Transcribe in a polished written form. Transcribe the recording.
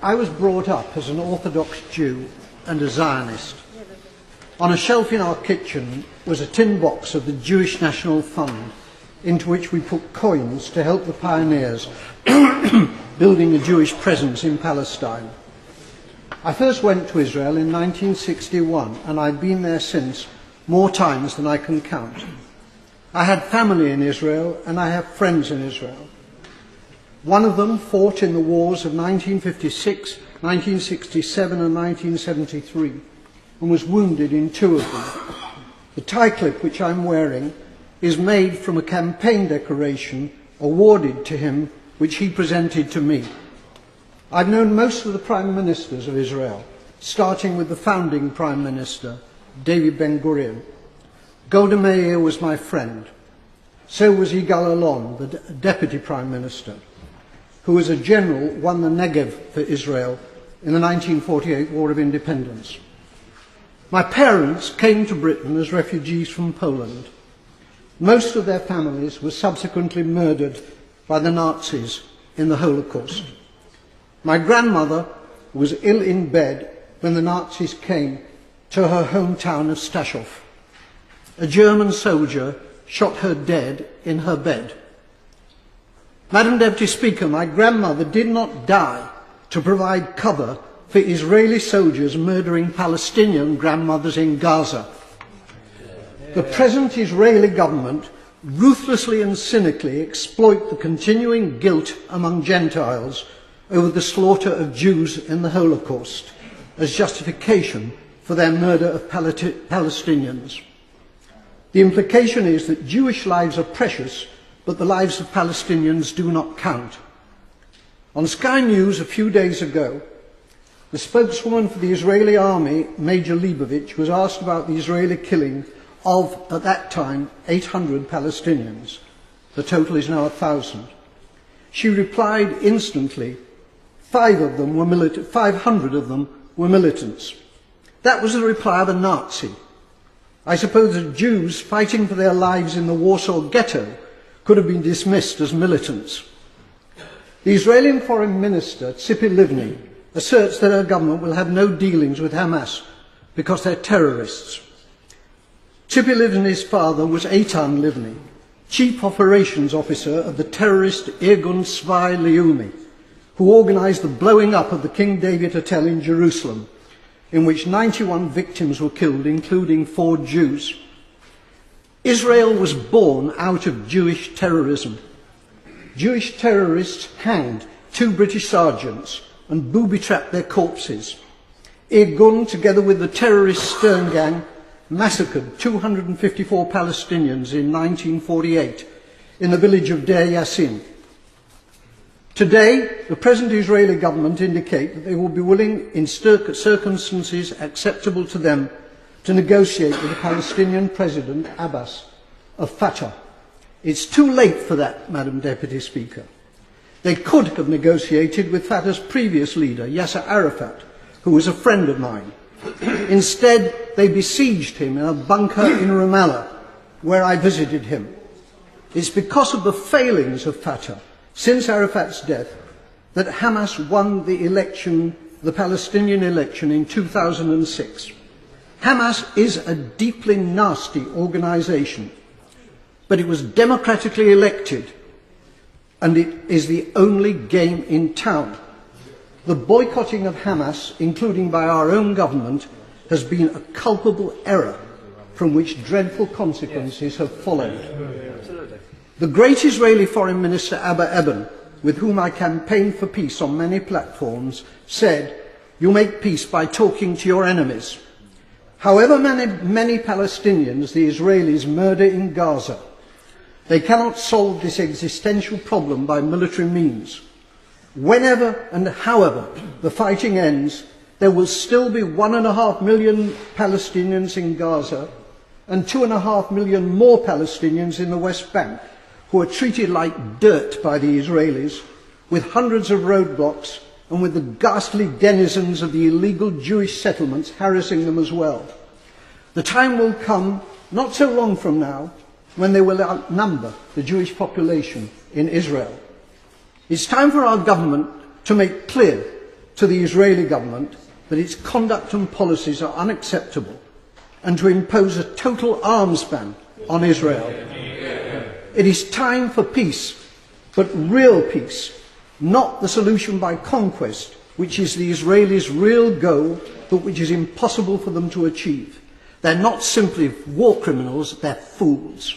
I was brought up as an Orthodox Jew and a Zionist. On a shelf in our kitchen was a tin box of the Jewish National Fund, into which we put coins to help the pioneers building a Jewish presence in Palestine. I first went to Israel in 1961, and I've been there since more times than I can count. I had family in Israel, and I have friends in Israel. One of them fought in the wars of 1956, 1967 and 1973, and was wounded in two of them. The tie clip which I'm wearing is made from a campaign decoration awarded to him, which he presented to me. I've known most of the prime ministers of Israel, starting with the founding prime minister, David Ben-Gurion. Golda Meir was my friend. So was Yigal Allon, the deputy prime minister, who as a general won the Negev for Israel in the 1948 War of Independence. My parents came to Britain as refugees from Poland. Most of their families were subsequently murdered by the Nazis in the Holocaust. My grandmother was ill in bed when the Nazis came to her hometown of Stachov. A German soldier shot her dead in her bed. Madam Deputy Speaker, my grandmother did not die to provide cover for Israeli soldiers murdering Palestinian grandmothers in Gaza. The present Israeli government ruthlessly and cynically exploit the continuing guilt among Gentiles over the slaughter of Jews in the Holocaust as justification for their murder of Palestinians. The implication is that Jewish lives are precious, but the lives of Palestinians do not count. On Sky News a few days ago, the spokeswoman for the Israeli army, Major Leibovich, was asked about the Israeli killing of, at that time, 800 Palestinians. The total is now 1,000. She replied instantly, 500 of them were militants. That was the reply of a Nazi. I suppose that Jews fighting for their lives in the Warsaw Ghetto could have been dismissed as militants. The Israeli Foreign Minister, Tzipi Livni, asserts that her government will have no dealings with Hamas because they're terrorists. Tzipi Livni's father was Eitan Livni, Chief Operations Officer of the terrorist Irgun Tzvai Leumi, who organised the blowing up of the King David Hotel in Jerusalem, in which 91 victims were killed, including 4 Jews. Israel was born out of Jewish terrorism. Jewish terrorists hanged 2 British sergeants and booby-trapped their corpses. Irgun, together with the terrorist Stern Gang, massacred 254 Palestinians in 1948 in the village of Deir Yassin. Today, the present Israeli government indicate that they will be willing, in circumstances acceptable to them, to negotiate with the Palestinian President Abbas of Fatah. It's too late for that, Madam Deputy Speaker. They could have negotiated with Fatah's previous leader, Yasser Arafat, who was a friend of mine. Instead, they besieged him in a bunker in Ramallah, where I visited him. It's because of the failings of Fatah since Arafat's death that Hamas won the election, the Palestinian election in 2006. Hamas is a deeply nasty organisation, but it was democratically elected, and it is the only game in town. The boycotting of Hamas, including by our own government, has been a culpable error from which dreadful consequences have followed. The great Israeli Foreign Minister Abba Eban, with whom I campaigned for peace on many platforms, said, "You make peace by talking to your enemies." However many Palestinians the Israelis murder in Gaza, they cannot solve this existential problem by military means. Whenever and however the fighting ends, there will still be 1.5 million Palestinians in Gaza and 2.5 million more Palestinians in the West Bank, who are treated like dirt by the Israelis, with hundreds of roadblocks and with the ghastly denizens of the illegal Jewish settlements harassing them as well. The time will come, not so long from now, when they will outnumber the Jewish population in Israel. It's time for our government to make clear to the Israeli government that its conduct and policies are unacceptable and to impose a total arms ban on Israel. It is time for peace, but real peace, not the solution by conquest, which is the Israelis' real goal, but which is impossible for them to achieve. They're not simply war criminals, they're fools.